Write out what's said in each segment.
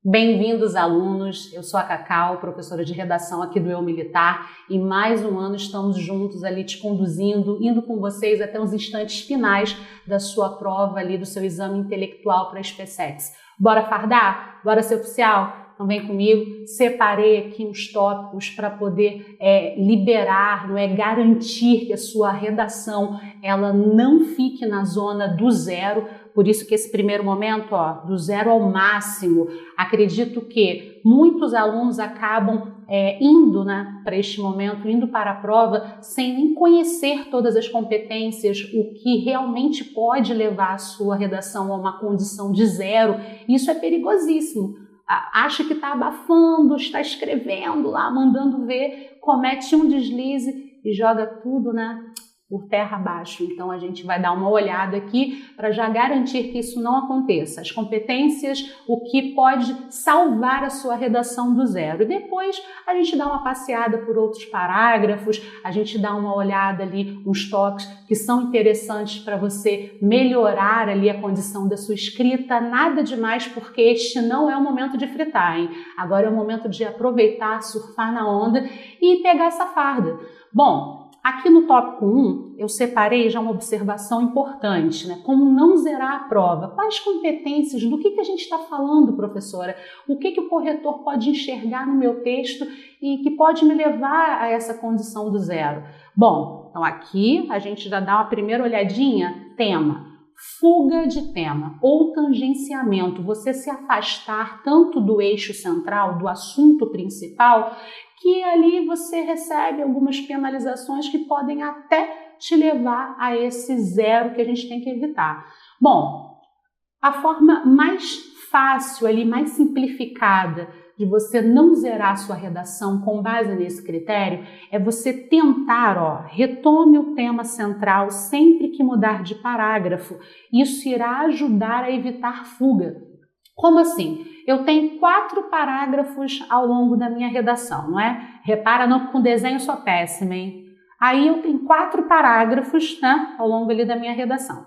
Bem-vindos, alunos. Eu sou a Cacau, professora de redação aqui do Eu Militar, e mais um ano estamos juntos ali te conduzindo, indo com vocês até os instantes finais da sua prova ali, do seu exame intelectual para a SPSEX. Bora fardar? Bora ser oficial? Então vem comigo. Separei aqui uns tópicos para poder liberar, garantir que a sua redação ela não fique na zona do zero. Por isso que esse primeiro momento, do zero ao máximo, acredito que muitos alunos acabam indo para este momento, indo para a prova, sem nem conhecer todas as competências, o que realmente pode levar a sua redação a uma condição de zero. Isso é perigosíssimo. Acha que está abafando, está escrevendo lá, mandando ver, comete um deslize e joga tudo, por terra abaixo. Então a gente vai dar uma olhada aqui para já garantir que isso não aconteça. As competências, o que pode salvar a sua redação do zero. E depois a gente dá uma passeada por outros parágrafos, a gente dá uma olhada ali, uns toques que são interessantes para você melhorar ali a condição da sua escrita. Nada demais, porque este não é o momento de fritar, hein? Agora é o momento de aproveitar, surfar na onda e pegar essa farda. Bom, aqui no tópico 1, eu separei já uma observação importante, como não zerar a prova. Quais competências, do que a gente está falando, professora? O que o corretor pode enxergar no meu texto e que pode me levar a essa condição do zero? Bom, então aqui a gente já dá uma primeira olhadinha. Tema. Fuga de tema ou tangenciamento, você se afastar tanto do eixo central, do assunto principal, que ali você recebe algumas penalizações que podem até te levar a esse zero que a gente tem que evitar. Bom, a forma mais fácil ali, mais simplificada de você não zerar a sua redação com base nesse critério é você tentar, retome o tema central sempre que mudar de parágrafo. Isso irá ajudar a evitar fuga. Como assim? Eu tenho 4 parágrafos ao longo da minha redação, não é? Repara, não, com desenho eu sou péssima, hein? Aí eu tenho 4 parágrafos, ao longo ali da minha redação.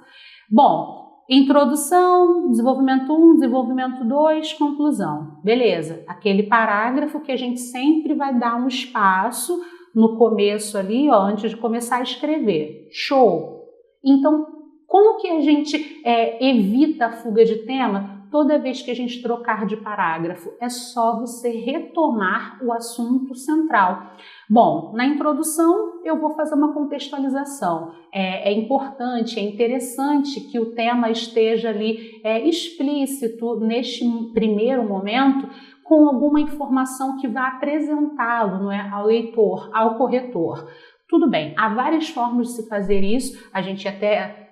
Bom, introdução, desenvolvimento 1, desenvolvimento 2, conclusão. Beleza, aquele parágrafo que a gente sempre vai dar um espaço no começo ali, antes de começar a escrever. Show! Então, como que a gente evita a fuga de tema? Toda vez que a gente trocar de parágrafo, é só você retomar o assunto central. Bom, na introdução eu vou fazer uma contextualização. É importante, é interessante que o tema esteja ali explícito neste primeiro momento, com alguma informação que vá apresentá-lo, ao leitor, ao corretor. Tudo bem, há várias formas de se fazer isso, a gente até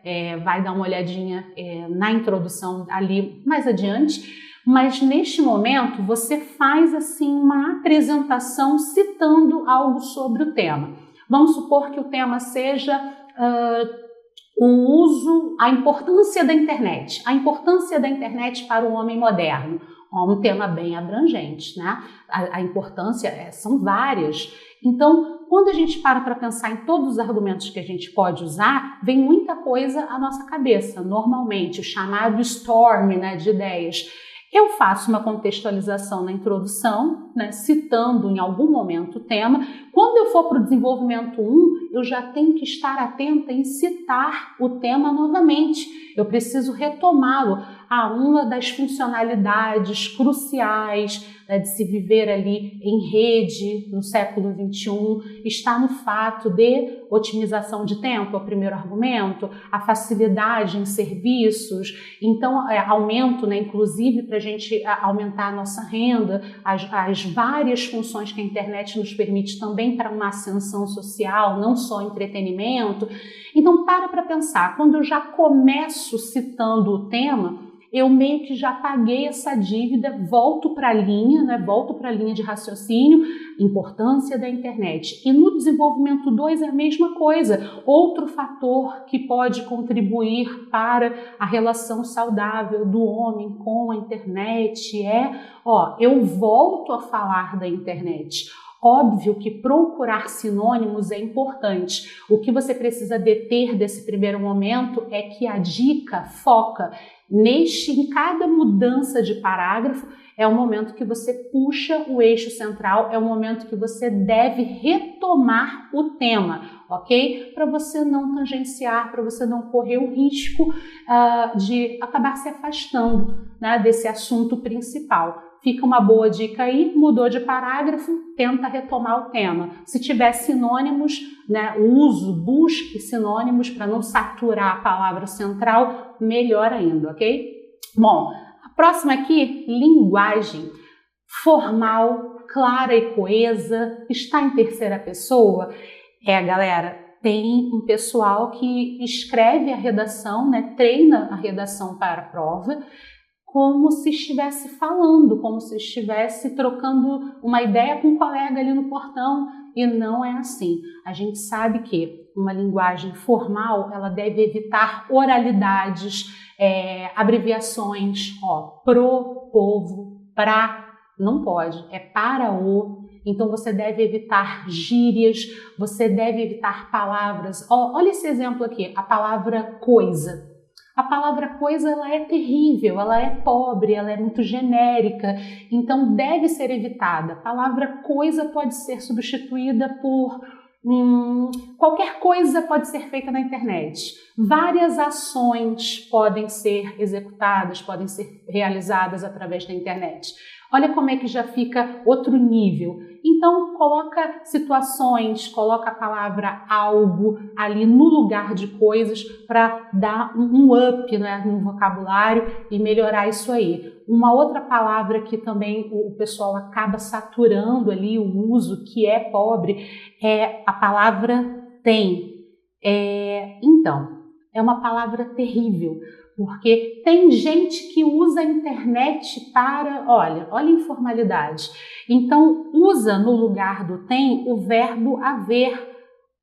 vai dar uma olhadinha na introdução ali mais adiante, mas neste momento você faz assim uma apresentação citando algo sobre o tema. Vamos supor que o tema seja a importância da internet para o homem moderno. Um tema bem abrangente, A importância são várias. Então, quando a gente para pensar em todos os argumentos que a gente pode usar, vem muita coisa à nossa cabeça, normalmente, o chamado storm de ideias. Eu faço uma contextualização na introdução, citando em algum momento o tema. Quando eu for para o desenvolvimento 1, eu já tenho que estar atenta em citar o tema novamente. Eu preciso retomá-lo a uma das funcionalidades cruciais de se viver ali em rede no século XXI, está no fato de otimização de tempo, é o primeiro argumento, a facilidade em serviços, então aumento, inclusive para a gente aumentar a nossa renda, as várias funções que a internet nos permite também para uma ascensão social, não só entretenimento. Então para pensar, quando eu já começo citando o tema, eu meio que já paguei essa dívida, volto para a linha de raciocínio, importância da internet. E no desenvolvimento 2 é a mesma coisa. Outro fator que pode contribuir para a relação saudável do homem com a internet eu volto a falar da internet. Óbvio que procurar sinônimos é importante. O que você precisa deter desse primeiro momento é que a dica foca Em cada mudança de parágrafo, é o momento que você puxa o eixo central, é o momento que você deve retomar o tema, ok? Para você não tangenciar, para você não correr o risco de acabar se afastando, né, desse assunto principal. Fica uma boa dica aí, mudou de parágrafo, tenta retomar o tema. Se tiver sinônimos, né, busque sinônimos para não saturar a palavra central, melhor ainda, ok? Bom, a próxima aqui, linguagem formal, clara e coesa, está em terceira pessoa. Galera, tem um pessoal que escreve a redação, né, treina a redação para a prova, como se estivesse falando, como se estivesse trocando uma ideia com um colega ali no portão, e não é assim. A gente sabe que uma linguagem formal, ela deve evitar oralidades, abreviações, pro, povo, pra, não pode, é para o. Então você deve evitar gírias, você deve evitar palavras. Olha esse exemplo aqui, a palavra coisa. A palavra coisa, ela é terrível, ela é pobre, ela é muito genérica, então deve ser evitada. A palavra coisa pode ser substituída por qualquer coisa pode ser feita na internet. Várias ações podem ser executadas, podem ser realizadas através da internet. Olha como é que já fica outro nível. Então, coloca situações, coloca a palavra algo ali no lugar de coisas para dar um up, né, no vocabulário e melhorar isso aí. Uma outra palavra que também o pessoal acaba saturando ali o uso, que é pobre, é a palavra tem. Então, é uma palavra terrível. Porque tem gente que usa a internet para, olha a informalidade. Então, usa no lugar do tem o verbo haver.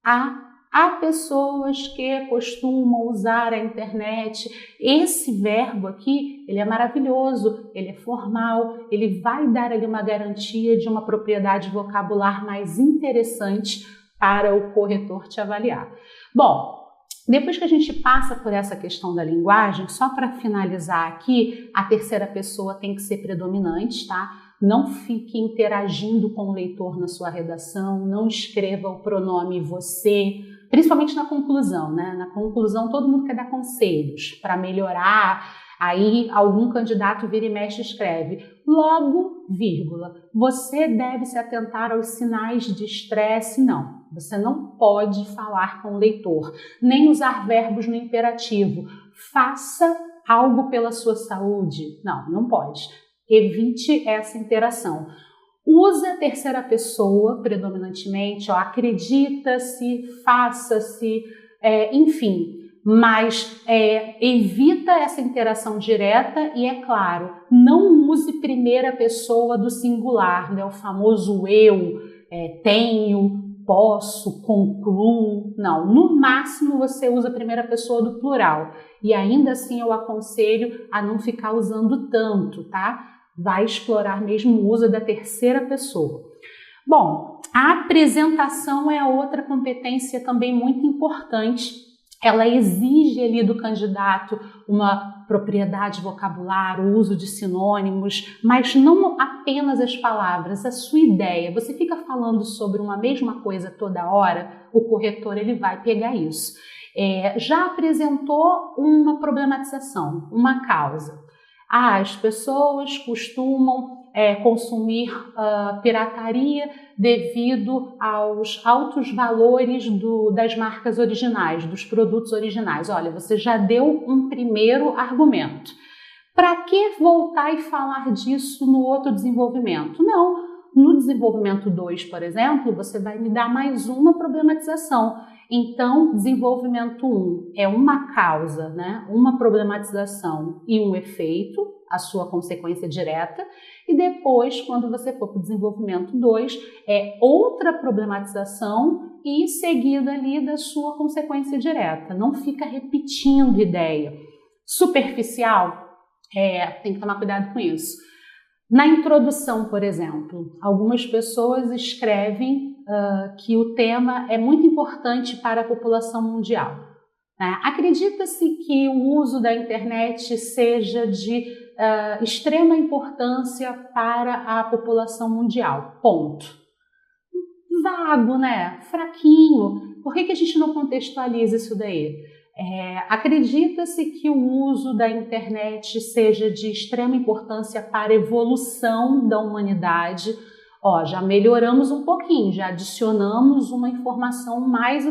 Há pessoas que costumam usar a internet. Esse verbo aqui, ele é maravilhoso, ele é formal, ele vai dar ali uma garantia de uma propriedade vocabular mais interessante para o corretor te avaliar. Bom, depois que a gente passa por essa questão da linguagem, só para finalizar aqui, a terceira pessoa tem que ser predominante, tá? Não fique interagindo com o leitor na sua redação, não escreva o pronome você, principalmente na conclusão, né? Na conclusão todo mundo quer dar conselhos para melhorar. Aí algum candidato vira e mexe e escreve logo, vírgula, você deve se atentar aos sinais de estresse. Não, você não pode falar com o leitor, nem usar verbos no imperativo. Faça algo pela sua saúde. Não pode. Evite essa interação. Use a terceira pessoa predominantemente, acredita-se, faça-se, enfim. Mas evita essa interação direta e, é claro, não use primeira pessoa do singular, né? O famoso eu, tenho, posso, concluo. Não, no máximo você usa a primeira pessoa do plural. E ainda assim eu aconselho a não ficar usando tanto, tá? Vai explorar mesmo o uso da terceira pessoa. Bom, a apresentação é outra competência também muito importante. Ela exige ali do candidato uma propriedade vocabular, o uso de sinônimos, mas não apenas as palavras, a sua ideia. Você fica falando sobre uma mesma coisa toda hora, o corretor ele vai pegar isso. Já apresentou uma problematização, uma causa. As pessoas costumam consumir pirataria devido aos altos valores das marcas originais, dos produtos originais. Olha, você já deu um primeiro argumento. Para que voltar e falar disso no outro desenvolvimento? Não. No desenvolvimento 2, por exemplo, você vai me dar mais uma problematização. Então, desenvolvimento 1 é uma causa, né? Uma problematização e um efeito, a sua consequência direta. E depois, quando você for para o desenvolvimento 2, é outra problematização e seguida ali da sua consequência direta. Não fica repetindo ideia. Superficial, tem que tomar cuidado com isso. Na introdução, por exemplo, algumas pessoas escrevem que o tema é muito importante para a população mundial. né? Acredita-se que o uso da internet seja de extrema importância para a população mundial. Ponto. Vago, né? Fraquinho. Por que a gente não contextualiza isso daí? Acredita-se que o uso da internet seja de extrema importância para a evolução da humanidade. Já melhoramos um pouquinho, já adicionamos uma informação mais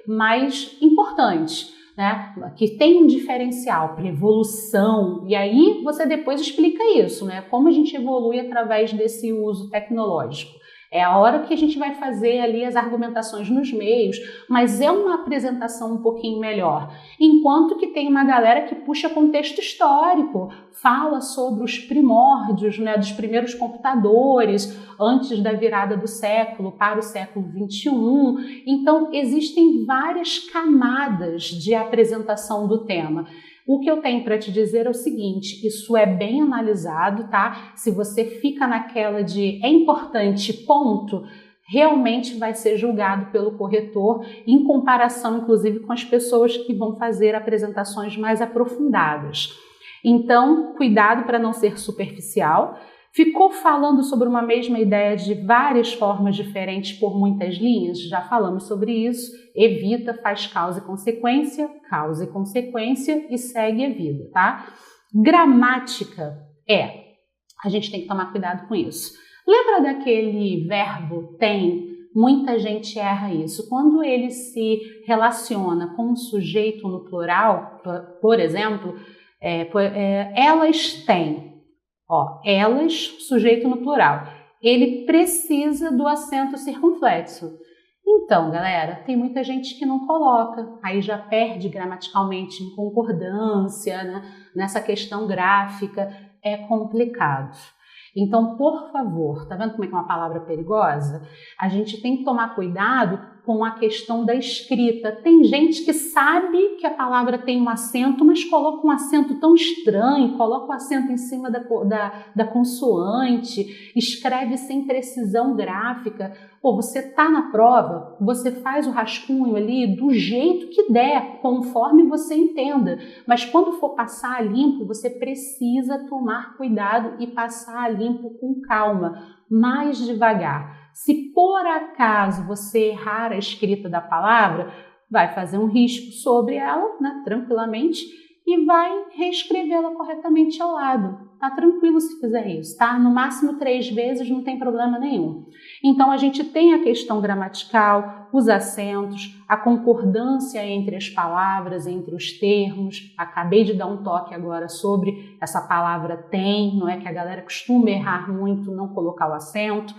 mais importante, né? Que tem um diferencial para evolução. E aí você depois explica isso, né? Como a gente evolui através desse uso tecnológico. É a hora que a gente vai fazer ali as argumentações nos meios, mas é uma apresentação um pouquinho melhor. Enquanto que tem uma galera que puxa contexto histórico, fala sobre os primórdios, né, dos primeiros computadores, antes da virada do século para o século XXI. Então, existem várias camadas de apresentação do tema. O que eu tenho para te dizer é o seguinte, isso é bem analisado, tá? Se você fica naquela de é importante, ponto, realmente vai ser julgado pelo corretor, em comparação, inclusive, com as pessoas que vão fazer apresentações mais aprofundadas. Então, cuidado para não ser superficial. Ficou falando sobre uma mesma ideia de várias formas diferentes por muitas linhas? Já falamos sobre isso. Evita, faz causa e consequência e segue a vida, tá? Gramática a gente tem que tomar cuidado com isso. Lembra daquele verbo tem? Muita gente erra isso. Quando ele se relaciona com um sujeito no plural, por exemplo, elas têm. Elas, sujeito no plural. Ele precisa do acento circunflexo. Então, galera, tem muita gente que não coloca, aí já perde gramaticalmente em concordância, né? Nessa questão gráfica, é complicado. Então, por favor, tá vendo como é que é uma palavra perigosa? A gente tem que tomar cuidado com a questão da escrita. Tem gente que sabe que a palavra tem um acento, mas coloca um acento tão estranho, coloca o acento em cima da consoante, escreve sem precisão gráfica. Você tá na prova, você faz o rascunho ali do jeito que der, conforme você entenda. Mas quando for passar a limpo, você precisa tomar cuidado e passar a limpo com calma, mais devagar. Se por acaso você errar a escrita da palavra, vai fazer um risco sobre ela, né, tranquilamente, e vai reescrevê-la corretamente ao lado. Tá tranquilo se fizer isso, tá? No máximo 3 vezes, não tem problema nenhum. Então, a gente tem a questão gramatical, os acentos, a concordância entre as palavras, entre os termos. Acabei de dar um toque agora sobre essa palavra tem, não é que a galera costuma errar muito, não colocar o acento.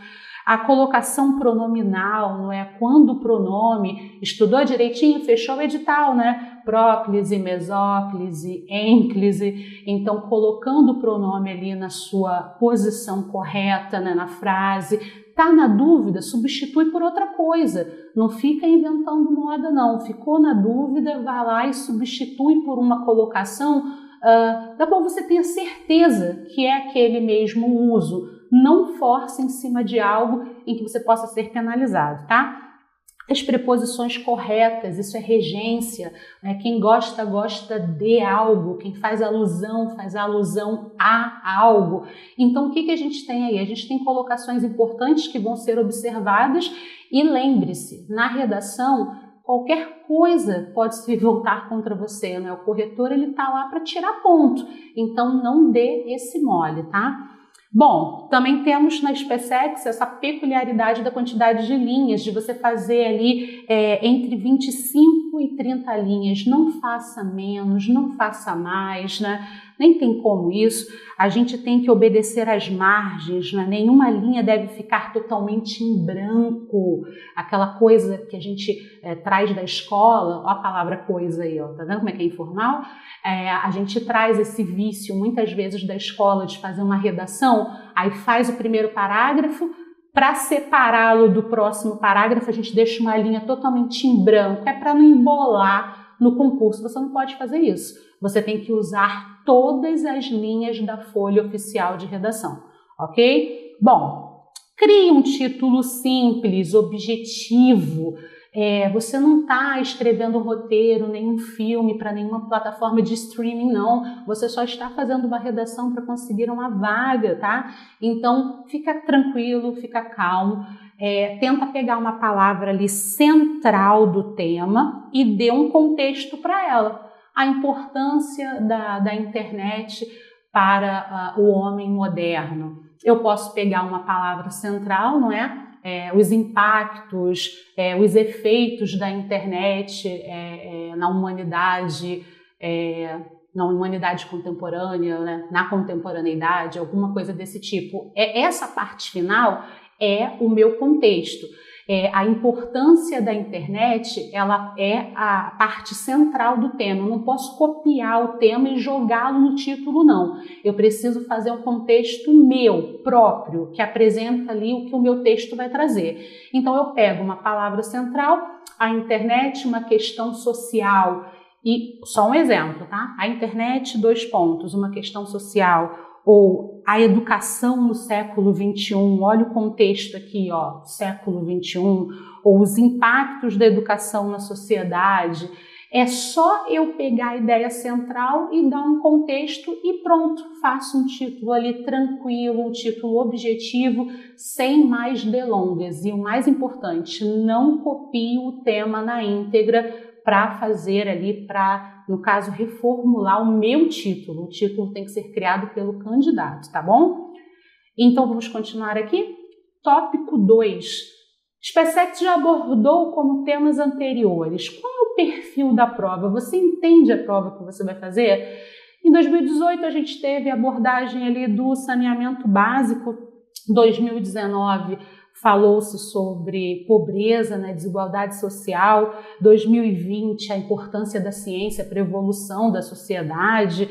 A colocação pronominal, não é? Quando o pronome estudou direitinho, fechou o edital, né? Próclise, mesóclise, ênclise. Então, colocando o pronome ali na sua posição correta, né? Na frase. Tá na dúvida? Substitui por outra coisa. Não fica inventando moda, não. Ficou na dúvida, vai lá e substitui por uma colocação da qual você tenha certeza que é aquele mesmo uso. Não force em cima de algo em que você possa ser penalizado, tá? As preposições corretas, isso é regência, né? Quem gosta, gosta de algo, quem faz alusão a algo. Então, o que a gente tem aí? A gente tem colocações importantes que vão ser observadas e lembre-se, na redação, qualquer coisa pode se voltar contra você, né? O corretor, ele tá lá para tirar ponto, então não dê esse mole, tá? Bom, também temos na SpaceX essa peculiaridade da quantidade de linhas, de você fazer ali entre 25 e 30 linhas. Não faça menos, não faça mais, né? Nem tem como isso. A gente tem que obedecer às margens, né? Nenhuma linha deve ficar totalmente em branco. Aquela coisa que a gente traz da escola, ó a palavra coisa aí, ó, tá vendo como é que é informal? A gente traz esse vício muitas vezes da escola de fazer uma redação, aí faz o primeiro parágrafo, para separá-lo do próximo parágrafo a gente deixa uma linha totalmente em branco, é para não embolar no concurso. Você não pode fazer isso. Você tem que usar todas as linhas da folha oficial de redação, ok? Bom, crie um título simples, objetivo. Você não está escrevendo um roteiro, nenhum filme para nenhuma plataforma de streaming, não. Você só está fazendo uma redação para conseguir uma vaga, tá? Então, fica tranquilo, fica calmo. Tenta pegar uma palavra ali central do tema e dê um contexto para ela. A importância da internet para o homem moderno. Eu posso pegar uma palavra central, não é? Os impactos, os efeitos da internet na humanidade contemporânea, né? Na contemporaneidade, alguma coisa desse tipo. Essa parte final é o meu contexto. A importância da internet, ela é a parte central do tema. Eu não posso copiar o tema e jogá-lo no título, não. Eu preciso fazer um contexto meu, próprio, que apresenta ali o que o meu texto vai trazer. Então, eu pego uma palavra central, a internet, uma questão social, e só um exemplo, tá? A internet, 2 pontos, uma questão social, ou a educação no século XXI, olha o contexto aqui, ó, século XXI, ou os impactos da educação na sociedade. É só eu pegar a ideia central e dar um contexto e pronto, faço um título ali tranquilo, um título objetivo, sem mais delongas. E o mais importante, não copie o tema na íntegra para fazer ali, no caso, reformular o meu título. O título tem que ser criado pelo candidato, tá bom? Então, vamos continuar aqui. Tópico 2. SpaceX já abordou como temas anteriores. Qual é o perfil da prova? Você entende a prova que você vai fazer? Em 2018, a gente teve a abordagem ali do saneamento básico. 2019, falou-se sobre pobreza, né, desigualdade social. 2020, a importância da ciência para a evolução da sociedade.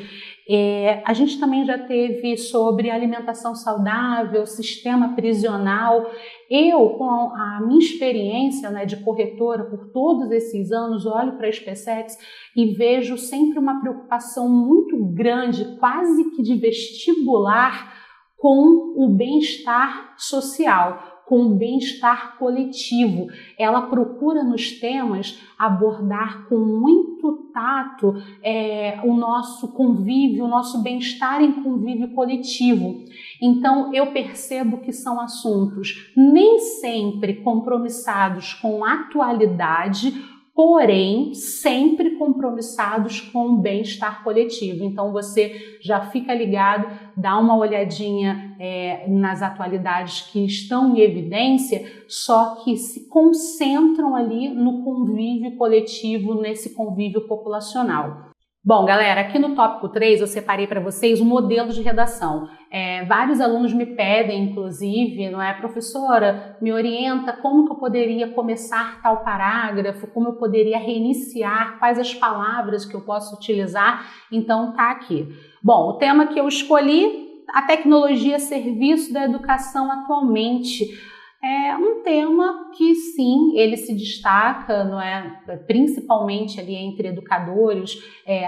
A gente também já teve sobre alimentação saudável, sistema prisional. Eu, com a minha experiência, né, de corretora por todos esses anos, olho para a SpaceX e vejo sempre uma preocupação muito grande, quase que de vestibular, com o bem-estar social, com o bem-estar coletivo. Ela procura nos temas abordar com muito tato o nosso convívio, o nosso bem-estar em convívio coletivo. Então, eu percebo que são assuntos nem sempre compromissados com a atualidade, porém sempre compromissados com o bem-estar coletivo. Então você já fica ligado, dá uma olhadinha nas atualidades que estão em evidência, só que se concentram ali no convívio coletivo, nesse convívio populacional. Bom, galera, aqui no tópico 3 eu separei para vocês um modelo de redação. Vários alunos me pedem, inclusive, não é, professora, me orienta como que eu poderia começar tal parágrafo, como eu poderia reiniciar, quais as palavras que eu posso utilizar. Então, tá aqui. Bom, o tema que eu escolhi, a tecnologia a serviço da educação atualmente. É um tema que, sim, ele se destaca, não é? Principalmente ali entre educadores,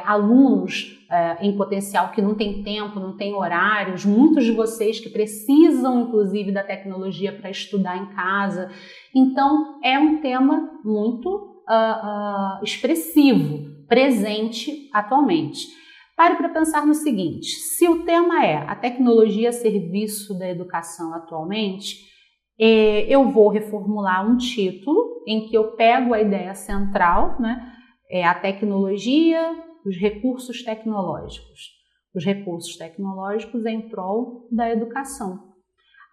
alunos em potencial que não tem tempo, não tem horários, muitos de vocês que precisam, inclusive, da tecnologia para estudar em casa. Então, é um tema muito expressivo, presente atualmente. Pare para pensar no seguinte, se o tema é a tecnologia a serviço da educação atualmente, eu vou reformular um título em que eu pego a ideia central, né? A tecnologia, os recursos tecnológicos. Os recursos tecnológicos em prol da educação.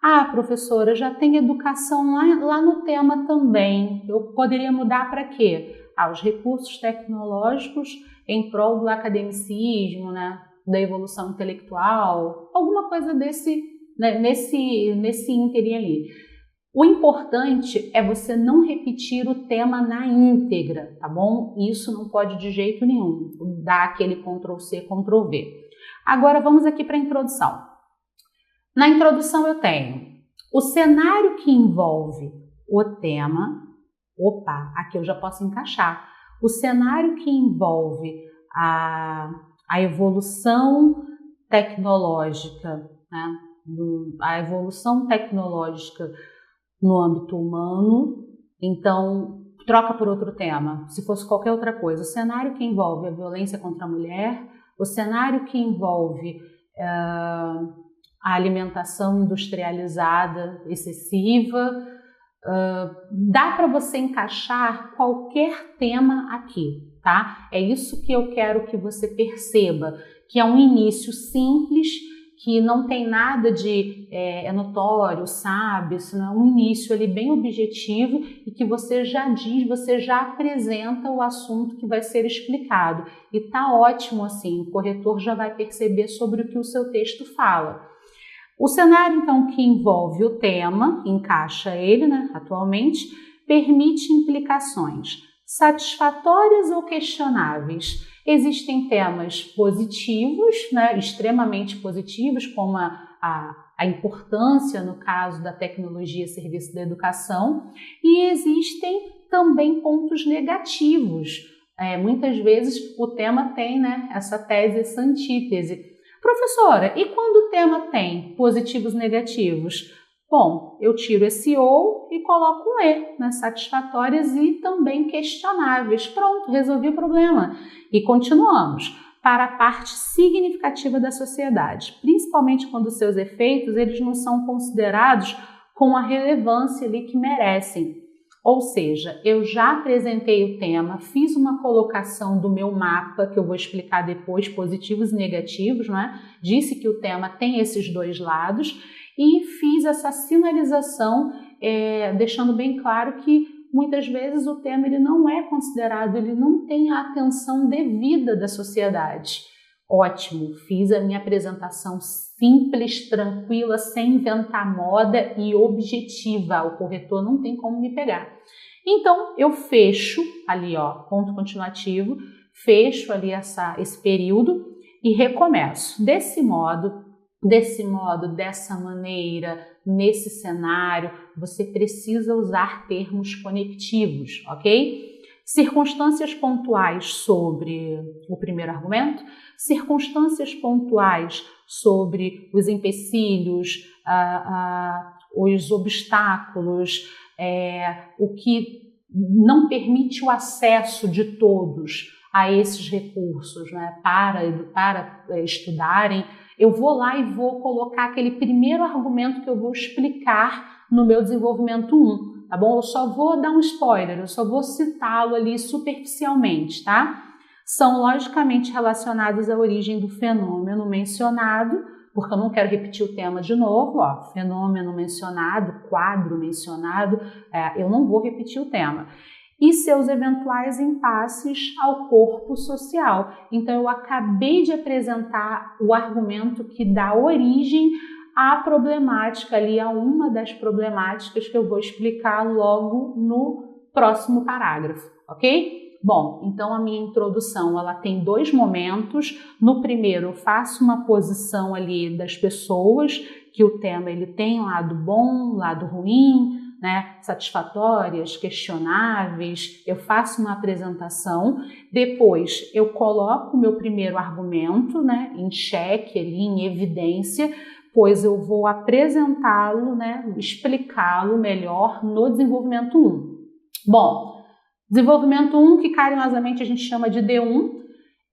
Ah, professora, já tem educação lá no tema também. Eu poderia mudar para quê? Os recursos tecnológicos em prol do academicismo, né? Da evolução intelectual, alguma coisa desse, né? nesse ínterim ali. O importante é você não repetir o tema na íntegra, tá bom? Isso não pode de jeito nenhum, dar aquele Ctrl+C, Ctrl+V. Agora vamos aqui para a introdução. Na introdução eu tenho o cenário que envolve o tema. Opa, aqui eu já posso encaixar. O cenário que envolve a evolução tecnológica, né? A evolução tecnológica no âmbito humano. Então, troca por outro tema, se fosse qualquer outra coisa. O cenário que envolve a violência contra a mulher, o cenário que envolve a alimentação industrializada excessiva, dá para você encaixar qualquer tema aqui, tá? É isso que eu quero que você perceba, que é um início simples, que não tem nada de é notório, sabe? Isso não é um início ali bem objetivo e que você já diz, você já apresenta o assunto que vai ser explicado. E tá ótimo assim, o corretor já vai perceber sobre o que o seu texto fala. O cenário, então, que envolve o tema, encaixa ele, né, atualmente, permite implicações satisfatórias ou questionáveis. Existem temas positivos, né, extremamente positivos, como a importância, no caso da tecnologia a serviço da educação, e existem também pontos negativos. Muitas vezes o tema tem, né, essa tese, essa antítese. Professora, e quando o tema tem positivos e negativos? Bom, eu tiro esse ou e coloco um e, né, satisfatórias e também questionáveis. Pronto, resolvi o problema. E continuamos para a parte significativa da sociedade, principalmente quando seus efeitos eles não são considerados com a relevância ali que merecem. Ou seja, eu já apresentei o tema, fiz uma colocação do meu mapa, que eu vou explicar depois, positivos e negativos, não é? Disse que o tema tem esses dois lados e fiz essa sinalização, deixando bem claro que muitas vezes o tema ele não é considerado, ele não tem a atenção devida da sociedade. Ótimo, fiz a minha apresentação simples, tranquila, sem inventar moda e objetiva. O corretor não tem como me pegar. Então, eu fecho ali, ó, ponto continuativo, fecho ali esse período e recomeço. Dessa maneira, nesse cenário, você precisa usar termos conectivos, ok? Circunstâncias pontuais sobre o primeiro argumento, circunstâncias pontuais sobre os empecilhos, os obstáculos, o que não permite o acesso de todos a esses recursos, né, para estudarem. Eu vou lá e vou colocar aquele primeiro argumento que eu vou explicar no meu desenvolvimento 1. Tá bom? Eu só vou dar um spoiler, eu só vou citá-lo ali superficialmente, tá? São logicamente relacionados à origem do fenômeno mencionado, porque eu não quero repetir o tema de novo, ó, fenômeno mencionado, quadro mencionado, eu não vou repetir o tema. E seus eventuais impasses ao corpo social. Então, eu acabei de apresentar o argumento que dá origem a problemática ali, a uma das problemáticas que eu vou explicar logo no próximo parágrafo, ok? Bom, então a minha introdução ela tem dois momentos. No primeiro eu faço uma posição ali das pessoas, que o tema ele tem lado bom, lado ruim, né, satisfatórias, questionáveis, eu faço uma apresentação, depois eu coloco o meu primeiro argumento, né, em xeque, ali, em evidência, pois eu vou apresentá-lo, né, explicá-lo melhor no desenvolvimento 1. Bom, desenvolvimento 1, que carinhosamente a gente chama de D1,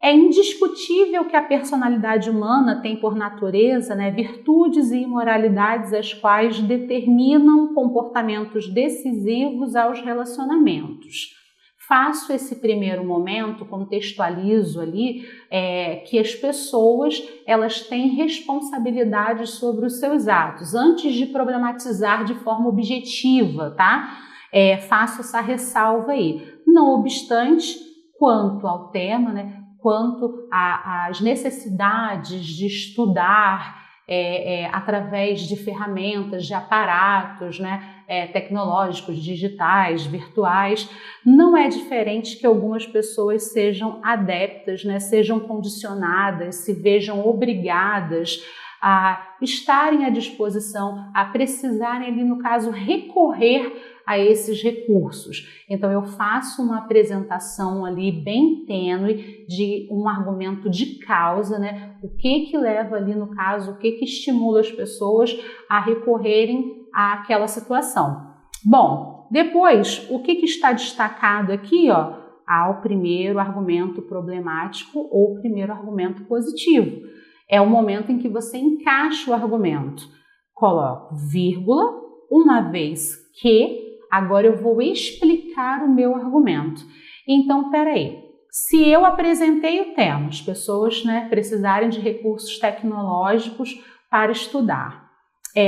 é indiscutível que a personalidade humana tem por natureza, né, virtudes e imoralidades as quais determinam comportamentos decisivos aos relacionamentos. Faço esse primeiro momento, contextualizo ali que as pessoas elas têm responsabilidade sobre os seus atos, antes de problematizar de forma objetiva, tá? Faço essa ressalva aí. Não obstante, quanto ao tema, né, quanto às necessidades de estudar através de ferramentas, de aparatos, né, tecnológicos, digitais, virtuais, não é diferente que algumas pessoas sejam adeptas, né, sejam condicionadas, se vejam obrigadas a estarem à disposição, a precisarem ali, no caso, recorrer a esses recursos. Então eu faço uma apresentação ali bem tênue de um argumento de causa, né? O que leva ali, no caso, o que estimula as pessoas a recorrerem àquela situação. Bom, depois, o que está destacado aqui, ó, ao primeiro argumento problemático ou primeiro argumento positivo. É o momento em que você encaixa o argumento. Coloco vírgula, uma vez que, agora eu vou explicar o meu argumento. Então, peraí, se eu apresentei o tema, as pessoas, né, precisarem de recursos tecnológicos para estudar,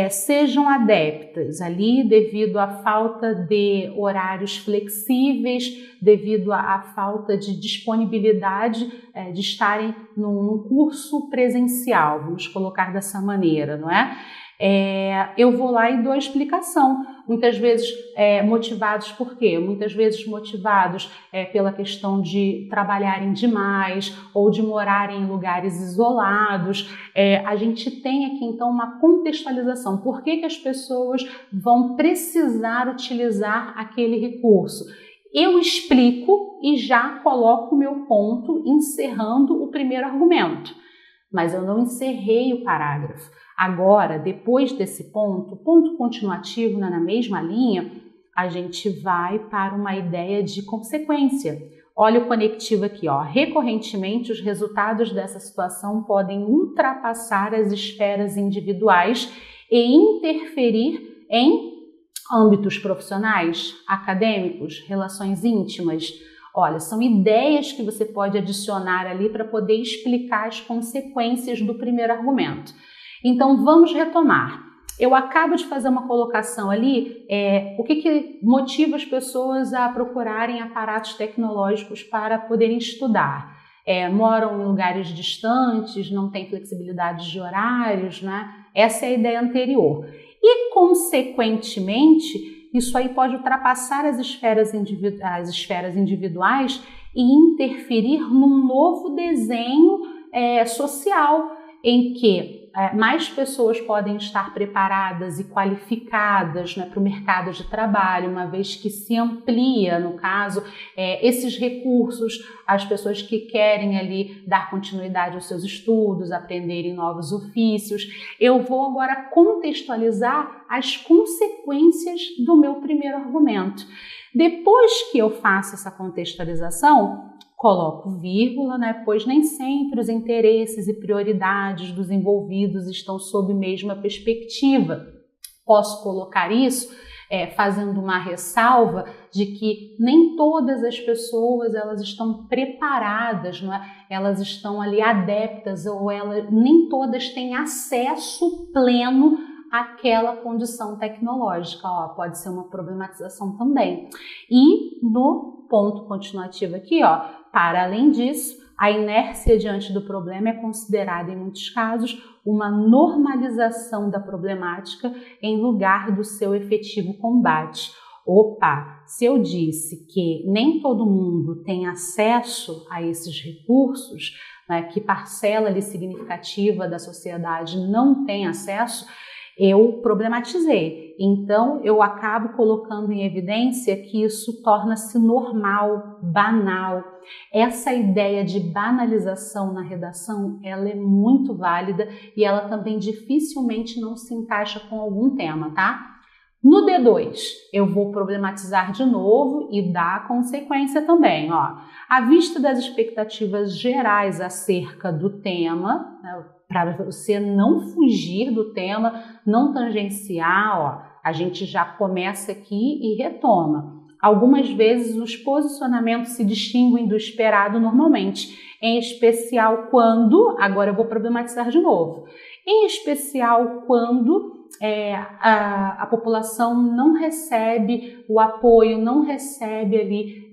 sejam adeptas ali devido à falta de horários flexíveis, devido à falta de disponibilidade de estarem num curso presencial, vamos colocar dessa maneira, não é? Eu vou lá e dou a explicação, muitas vezes motivados por quê? Muitas vezes motivados pela questão de trabalharem demais ou de morarem em lugares isolados. A gente tem aqui então uma contextualização, por que as pessoas vão precisar utilizar aquele recurso. Eu explico e já coloco o meu ponto encerrando o primeiro argumento, mas eu não encerrei o parágrafo. Agora, depois desse ponto continuativo na mesma linha, a gente vai para uma ideia de consequência. Olha o conectivo aqui, ó. Recorrentemente, os resultados dessa situação podem ultrapassar as esferas individuais e interferir em âmbitos profissionais, acadêmicos, relações íntimas. Olha, são ideias que você pode adicionar ali para poder explicar as consequências do primeiro argumento. Então, vamos retomar. Eu acabo de fazer uma colocação ali, o que motiva as pessoas a procurarem aparatos tecnológicos para poderem estudar? Moram em lugares distantes, não têm flexibilidade de horários, né? Essa é a ideia anterior. E, consequentemente, isso aí pode ultrapassar as esferas individuais e interferir num novo desenho social, em que mais pessoas podem estar preparadas e qualificadas, né, para o mercado de trabalho, uma vez que se amplia, no caso, esses recursos, as pessoas que querem ali dar continuidade aos seus estudos, aprenderem novos ofícios. Eu vou agora contextualizar as consequências do meu primeiro argumento. Depois que eu faço essa contextualização, coloco vírgula, né, pois nem sempre os interesses e prioridades dos envolvidos estão sob a mesma perspectiva. Posso colocar isso fazendo uma ressalva de que nem todas as pessoas elas estão preparadas, não é? Elas estão ali adeptas ou nem todas têm acesso pleno àquela condição tecnológica. Ó, pode ser uma problematização também. E no ponto continuativo aqui, ó, para além disso, a inércia diante do problema é considerada, em muitos casos, uma normalização da problemática em lugar do seu efetivo combate. Opa, se eu disse que nem todo mundo tem acesso a esses recursos, né, que parcela ali significativa da sociedade não tem acesso, eu problematizei. Então, eu acabo colocando em evidência que isso torna-se normal, banal. Essa ideia de banalização na redação, ela é muito válida e ela também dificilmente não se encaixa com algum tema, tá? No D2, eu vou problematizar de novo e dar consequência também, ó. À vista das expectativas gerais acerca do tema, né, para você não fugir do tema, não tangenciar, ó, a gente já começa aqui e retoma. Algumas vezes os posicionamentos se distinguem do esperado normalmente, em especial quando, agora eu vou problematizar de novo, em especial quando a população não recebe o apoio, não recebe ali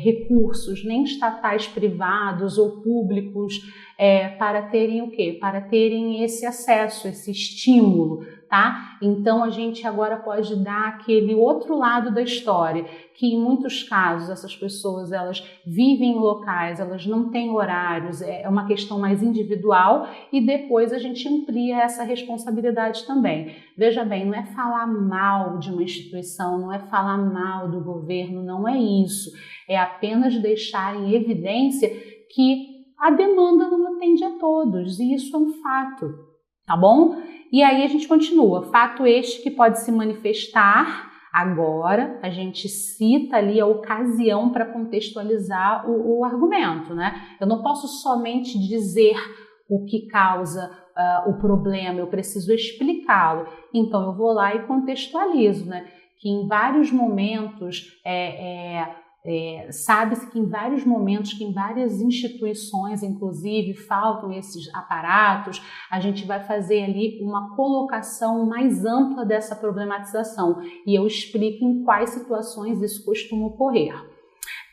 recursos, nem estatais privados ou públicos, para terem o quê? Para terem esse acesso, esse estímulo, tá? Então a gente agora pode dar aquele outro lado da história, que em muitos casos essas pessoas elas vivem em locais, elas não têm horários, é uma questão mais individual e depois a gente amplia essa responsabilidade também. Veja bem, não é falar mal de uma instituição, não é falar mal do governo, não é isso. É apenas deixar em evidência que a demanda não atende a todos e isso é um fato, tá bom? E aí a gente continua. Fato este que pode se manifestar Agora a gente cita ali a ocasião para contextualizar o argumento, né? Eu não posso somente dizer o que causa o problema, eu preciso explicá-lo. Então eu vou lá e contextualizo, né? Que em vários momentos sabe-se que em vários momentos, que em várias instituições, inclusive, faltam esses aparatos, a gente vai fazer ali uma colocação mais ampla dessa problematização e eu explico em quais situações isso costuma ocorrer.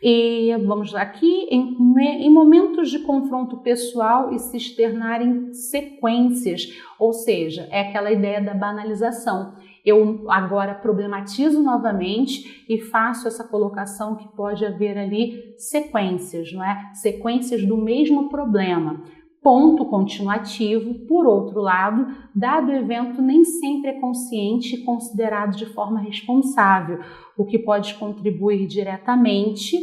E vamos lá aqui, em momentos de confronto pessoal e se externar em sequências, ou seja, é aquela ideia da banalização. Eu agora problematizo novamente e faço essa colocação que pode haver ali sequências, não é? Sequências do mesmo problema. Ponto continuativo, por outro lado, dado o evento nem sempre é consciente e considerado de forma responsável, o que pode contribuir diretamente.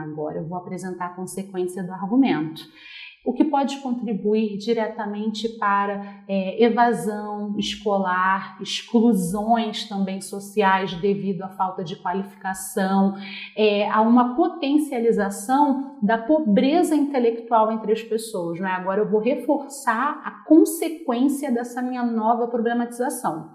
Agora eu vou apresentar a consequência do argumento. O que pode contribuir diretamente para evasão escolar, exclusões também sociais devido à falta de qualificação, a uma potencialização da pobreza intelectual entre as pessoas, né? Agora eu vou reforçar a consequência dessa minha nova problematização,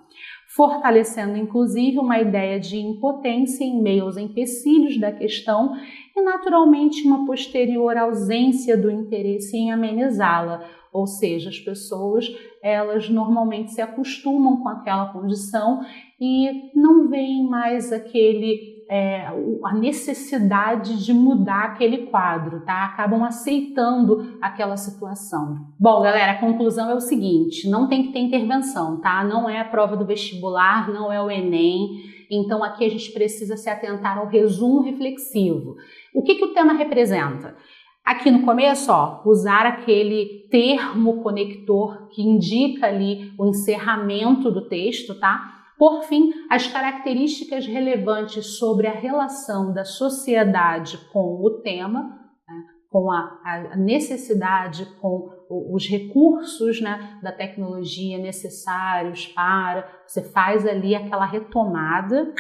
fortalecendo inclusive uma ideia de impotência em meio aos empecilhos da questão e naturalmente uma posterior ausência do interesse em amenizá-la, ou seja, as pessoas elas normalmente se acostumam com aquela condição e não veem mais a necessidade de mudar aquele quadro, tá? Acabam aceitando aquela situação. Bom, galera, a conclusão é o seguinte, não tem que ter intervenção, tá? Não é a prova do vestibular, não é o Enem, então aqui a gente precisa se atentar ao resumo reflexivo. O que o tema representa? Aqui no começo, usar aquele termo conector que indica ali o encerramento do texto, tá? Por fim, as características relevantes sobre a relação da sociedade com o tema, né, com a necessidade, com os recursos, né, da tecnologia necessários para... Você faz ali aquela retomada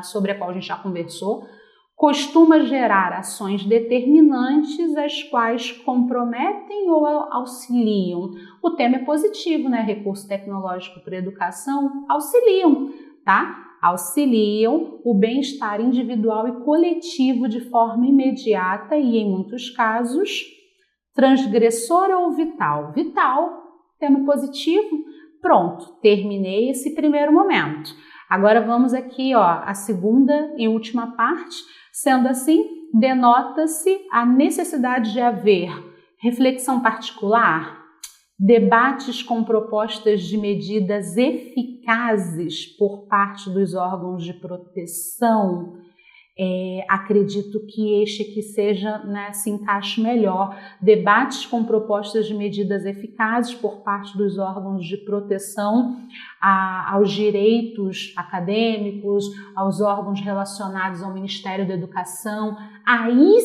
sobre a qual a gente já conversou, costuma gerar ações determinantes as quais comprometem ou auxiliam. O tema é positivo, né? Recurso tecnológico para educação, auxiliam, tá? Auxiliam o bem-estar individual e coletivo de forma imediata e, em muitos casos, transgressora ou vital. Vital, tema positivo, pronto, terminei esse primeiro momento. Agora vamos aqui, a segunda e última parte. Sendo assim, denota-se a necessidade de haver reflexão particular, debates com propostas de medidas eficazes por parte dos órgãos de proteção. Acredito que este aqui seja, né, se encaixe melhor. Debates com propostas de medidas eficazes por parte dos órgãos de proteção aos direitos acadêmicos, aos órgãos relacionados ao Ministério da Educação. Aí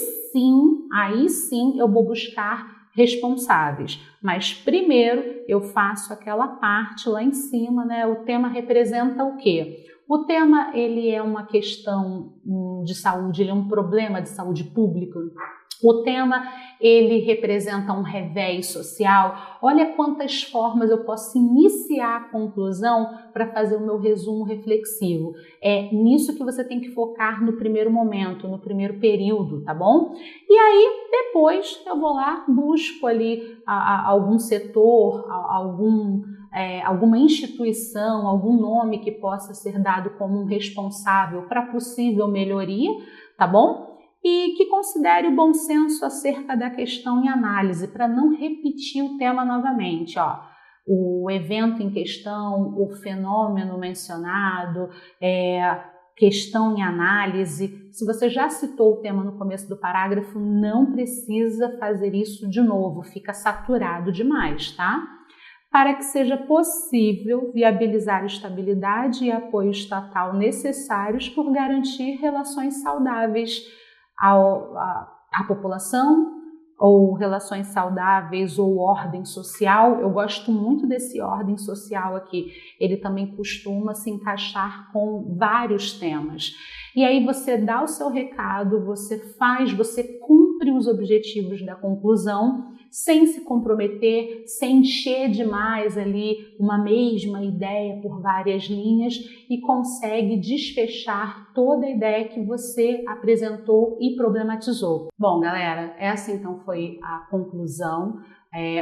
sim eu vou buscar responsáveis. Mas primeiro eu faço aquela parte lá em cima, né? O tema representa o quê? O tema, ele é uma questão de saúde, ele é um problema de saúde pública. O tema, ele representa um revés social. Olha quantas formas eu posso iniciar a conclusão para fazer o meu resumo reflexivo. É nisso que você tem que focar no primeiro momento, no primeiro período, tá bom? E aí, depois, eu vou lá, busco ali algum setor, alguma instituição, algum nome que possa ser dado como um responsável para possível melhoria, tá bom? E que considere o bom senso acerca da questão em análise, para não repetir o tema novamente. O evento em questão, o fenômeno mencionado, questão em análise. Se você já citou o tema no começo do parágrafo, não precisa fazer isso de novo, fica saturado demais, tá? Para que seja possível viabilizar estabilidade e apoio estatal necessários por garantir relações saudáveis à população, ou relações saudáveis, ou ordem social. Eu gosto muito desse ordem social aqui. Ele também costuma se encaixar com vários temas. E aí você dá o seu recado, você cumpre os objetivos da conclusão, sem se comprometer, sem encher demais ali uma mesma ideia por várias linhas, e consegue desfechar toda a ideia que você apresentou e problematizou. Bom, galera, essa então foi a conclusão.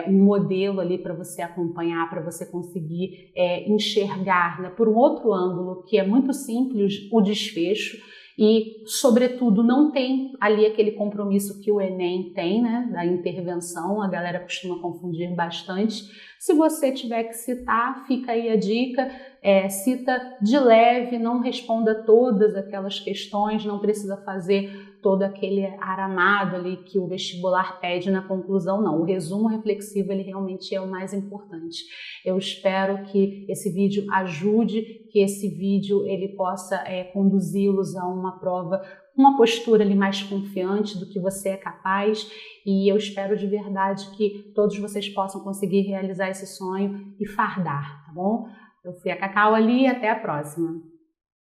Um modelo ali para você acompanhar, para você conseguir enxergar, né, por um outro ângulo, que é muito simples, o desfecho. E, sobretudo, não tem ali aquele compromisso que o Enem tem, né, da intervenção. A galera costuma confundir bastante. Se você tiver que citar, fica aí a dica, cita de leve, não responda todas aquelas questões, não precisa fazer todo aquele aramado ali que o vestibular pede na conclusão, não. O resumo reflexivo, ele realmente é o mais importante. Eu espero que esse vídeo ajude, que esse vídeo ele possa conduzi-los a uma prova com uma postura ali mais confiante do que você é capaz, e eu espero de verdade que todos vocês possam conseguir realizar esse sonho e fardar, tá bom? Eu fui a Cacau ali, até a próxima.